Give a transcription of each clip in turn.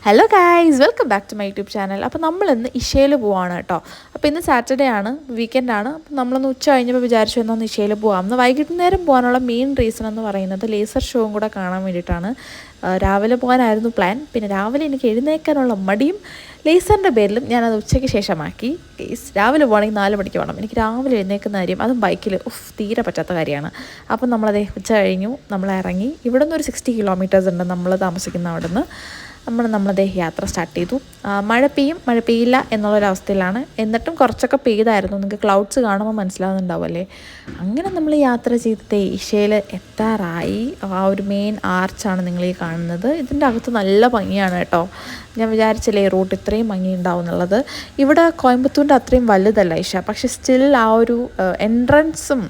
Hello guys, welcome back to my YouTube channel. അപ്പോൾ നമ്മളിന്ന് ഇഷയിൽ പോവാണ് കേട്ടോ. അപ്പോൾ ഇന്ന് സാറ്റർഡേ ആണ്, വീക്കെൻഡാണ്. അപ്പോൾ നമ്മളൊന്ന് ഉച്ച കഴിഞ്ഞപ്പോൾ വിചാരിച്ചു എന്നൊന്ന് ഇഷയിൽ പോകാം. എന്ന് വൈകുന്നേരം പോകാനുള്ള മെയിൻ റീസൺ എന്ന് പറയുന്നത് ലേസർ ഷോയും കൂടെ കാണാൻ വേണ്ടിയിട്ടാണ്. രാവിലെ പോകാനായിരുന്നു പ്ലാൻ. പിന്നെ രാവിലെ എനിക്ക് എഴുന്നേൽക്കാനുള്ള മടിയും ലേസറിൻ്റെ പേരിലും ഞാനത് ഉച്ചയ്ക്ക് ശേഷമാക്കി. രാവിലെ പോകണമെങ്കിൽ 4 മണിക്ക് വേണം. എനിക്ക് രാവിലെ എഴുന്നേൽക്കുന്ന കാര്യം അതും ബൈക്കിൽ തീരെ പറ്റാത്ത കാര്യമാണ്. അപ്പം നമ്മളത് ഉച്ച കഴിഞ്ഞു, നമ്മൾ ഇറങ്ങി. ഇവിടെ നിന്ന് ഒരു 60 കിലോമീറ്റേഴ്സ് ഉണ്ട് നമ്മൾ താമസിക്കുന്ന അവിടെ നിന്ന്. നമ്മളതേ യാത്ര സ്റ്റാർട്ട് ചെയ്തു. മഴ പെയ്യില്ല എന്നുള്ളൊരവസ്ഥയിലാണ്. എന്നിട്ടും കുറച്ചൊക്കെ പെയ്തായിരുന്നു. നിങ്ങൾക്ക് ക്ലൗഡ്സ് കാണുമ്പോൾ മനസ്സിലാകുന്നുണ്ടാവും അല്ലേ. അങ്ങനെ നമ്മൾ യാത്ര ചെയ്തത് ഇഷയിൽ എത്താറായി. ആ ഒരു മെയിൻ ആർച്ചാണ് നിങ്ങൾ ഈ കാണുന്നത്. ഇതിൻ്റെ അകത്ത് നല്ല ഭംഗിയാണ് കേട്ടോ. ഞാൻ വിചാരിച്ചില്ലേ റൂട്ട് ഇത്രയും ഭംഗി ഉണ്ടാവും എന്നുള്ളത്. ഇവിടെ കോയമ്പത്തൂരിൻ്റെ അത്രയും വലുതല്ല ഇഷ, പക്ഷെ സ്റ്റിൽ ആ ഒരു എൻട്രൻസും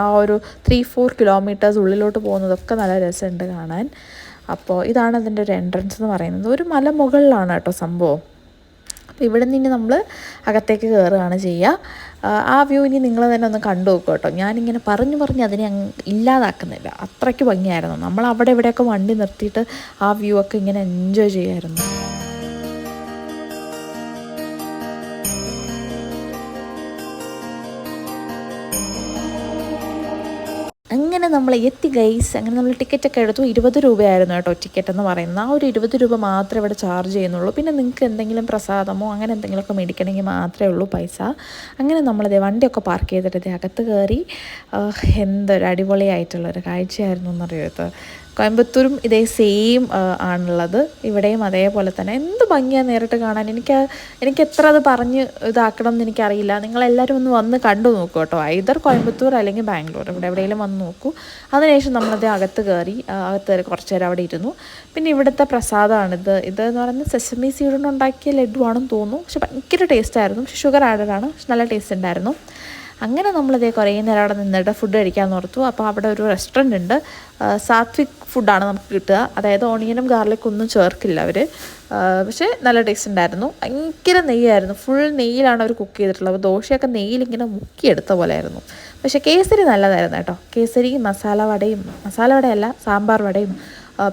ആ ഒരു 3-4 കിലോമീറ്റേഴ്സ് ഉള്ളിലോട്ട് പോകുന്നതൊക്കെ നല്ല രസമുണ്ട് കാണാൻ. അപ്പോൾ ഇതാണ് അതിൻ്റെ ഒരു എൻട്രൻസ് എന്ന് പറയുന്നത്. ഒരു മല മുകളിലാണ് കേട്ടോ സംഭവം. അപ്പോൾ ഇവിടെ നിന്ന് നമ്മൾ അകത്തേക്ക് കയറുകയാണ് ചെയ്യുക. ആ വ്യൂ ഇനി നിങ്ങൾ തന്നെ ഒന്ന് കണ്ടു നോക്കുക കേട്ടോ. ഞാനിങ്ങനെ പറഞ്ഞ് അതിനെ ഇല്ലാതാക്കുന്നില്ല. അത്രയ്ക്ക് ഭംഗിയായിരുന്നു. നമ്മൾ അവിടെ ഇവിടെയൊക്കെ വണ്ടി നിർത്തിയിട്ട് ആ വ്യൂ ഒക്കെ ഇങ്ങനെ എൻജോയ് ചെയ്യായിരുന്നു. അങ്ങനെ നമ്മൾ എത്തി ഗൈസ്. അങ്ങനെ നമ്മൾ ടിക്കറ്റൊക്കെ എടുത്തു. 20 രൂപയായിരുന്നു കേട്ടോ ടിക്കറ്റ് എന്ന് പറയുന്നത്. ആ ഒരു 20 രൂപ മാത്രമേ ഇവിടെ ചാർജ് ചെയ്യുന്നുള്ളൂ. പിന്നെ നിങ്ങൾക്ക് എന്തെങ്കിലും പ്രസാദമോ അങ്ങനെ എന്തെങ്കിലുമൊക്കെ മേടിക്കണമെങ്കിൽ മാത്രമേ ഉള്ളൂ പൈസ. അങ്ങനെ നമ്മളത് വണ്ടിയൊക്കെ പാർക്ക് ചെയ്തിട്ട് അകത്ത് കയറി. എന്തൊരു അടിപൊളിയായിട്ടുള്ളൊരു കാഴ്ചയായിരുന്നു എന്നറിയത്. കോയമ്പത്തൂരും ഇതേ സെയിം ആണുള്ളത്. ഇവിടെയും അതേപോലെ തന്നെ. എന്ത് ഭംഗിയാണ് നേരിട്ട് കാണാൻ. എനിക്ക് എത്ര അത് പറഞ്ഞ് ഇതാക്കണം എന്ന് എനിക്കറിയില്ല. നിങ്ങളെല്ലാവരും ഒന്ന് വന്ന് കണ്ടു നോക്കൂ കേട്ടോ. ഐദർ കോയമ്പത്തൂർ അല്ലെങ്കിൽ ബാംഗ്ലൂർ, ഇവിടെ എവിടെയെങ്കിലും വന്ന് നോക്കൂ. അതിനുശേഷം നമ്മളത് അകത്ത് കയറി കുറച്ച് നേരം അവിടെ ഇരുന്നു. പിന്നെ ഇവിടുത്തെ പ്രസാദമാണിത്. ഇതെന്ന് പറയുന്നത് സെസമി സീഡ് കൊണ്ട് ഉണ്ടാക്കിയ ലഡുവാണെന്ന് തോന്നുന്നു. പക്ഷെ ഭയങ്കര ടേസ്റ്റായിരുന്നു. പക്ഷെ ഷുഗർ ആഡഡാണ്. പക്ഷെ നല്ല ടേസ്റ്റ് ഉണ്ടായിരുന്നു. അങ്ങനെ നമ്മളിതേ കുറേ നേരം അവിടെ നിന്നിട്ട് ഫുഡ് കഴിക്കാമെന്ന് ഓർത്തു. അപ്പോൾ അവിടെ ഒരു റെസ്റ്റോറൻറ്റ് ഉണ്ട്. സാത്വിക് ഫുഡാണ് നമുക്ക് കിട്ടുക. അതായത് ഓണിയനും ഗാർലിക്കും ഒന്നും ചേർക്കില്ല അവർ. പക്ഷേ നല്ല ടേസ്റ്റ് ഉണ്ടായിരുന്നു. ഭയങ്കര നെയ്യായിരുന്നു. ഫുൾ നെയ്യിലാണ് അവർ കുക്ക് ചെയ്തിട്ടുള്ളത്. അപ്പോൾ ദോശയൊക്കെ നെയ്യിലിങ്ങനെ മുക്കിയെടുത്ത പോലെ ആയിരുന്നു. പക്ഷേ കേസരി നല്ലതായിരുന്നു കേട്ടോ. കേസരി മസാല വടയല്ല, സാമ്പാർ വടയും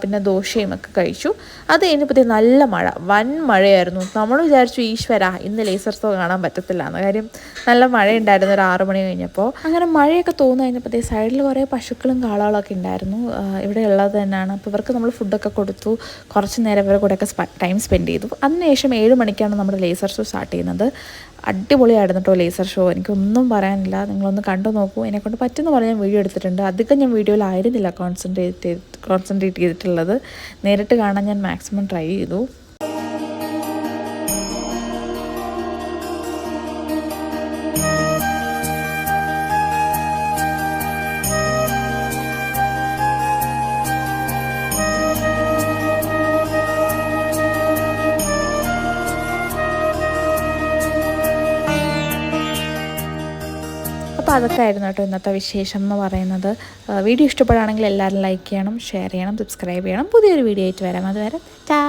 പിന്നെ ദോശയും ഒക്കെ കഴിച്ചു. അത് കഴിഞ്ഞപ്പോൾ നല്ല മഴ, വൻ മഴയായിരുന്നു. നമ്മൾ വിചാരിച്ചു ഈശ്വര ഇന്ന് ലേസർ ഷോ കാണാൻ പറ്റത്തില്ല എന്ന്. കാര്യം നല്ല മഴയുണ്ടായിരുന്നു ഒരു 6 മണി കഴിഞ്ഞപ്പോൾ. അങ്ങനെ മഴയൊക്കെ തോന്നു കഴിഞ്ഞപ്പോൾ സൈഡിൽ കുറേ പശുക്കളും കാളകളൊക്കെ ഉണ്ടായിരുന്നു. ഇവിടെ ഉള്ളത് തന്നെയാണ്. അപ്പോൾ ഇവർക്ക് നമ്മൾ ഫുഡൊക്കെ കൊടുത്തു. കുറച്ച് നേരം ഇവരുടെ കൂടെയൊക്കെ ടൈം സ്പെൻഡ് ചെയ്തു. അതിനുശേഷം 7 മണിക്കാണ് നമ്മുടെ ലേസർ ഷോ സ്റ്റാർട്ട് ചെയ്യുന്നത്. അടിപൊളിയായിരുന്നു കേട്ടോ ലേസർ ഷോ. എനിക്കൊന്നും പറയാനില്ല. നിങ്ങളൊന്ന് കണ്ടു നോക്കൂ. എന്നെക്കൊണ്ട് പറ്റുന്ന പോലെ ഞാൻ വീഡിയോ എടുത്തിട്ടുണ്ട്. അധികം ഞാൻ വീഡിയോയിലായിരുന്നില്ല കോൺസെൻട്രേറ്റ് ചെയ്തിട്ടുള്ളത്. നേരിട്ട് കാണാൻ ഞാൻ മാക്സിമം ട്രൈ ചെയ്തു. അപ്പോൾ അതൊക്കെ ആയിരുന്നു കേട്ടോ ഇന്നത്തെ വിശേഷം എന്ന് പറയുന്നത്. വീഡിയോ ഇഷ്ടപ്പെടുകയാണെങ്കിൽ എല്ലാവരും ലൈക്ക് ചെയ്യണം, ഷെയർ ചെയ്യണം, സബ്സ്ക്രൈബ് ചെയ്യണം. പുതിയൊരു വീഡിയോ ആയിട്ട് വരാം. അതുവരെ ടാ.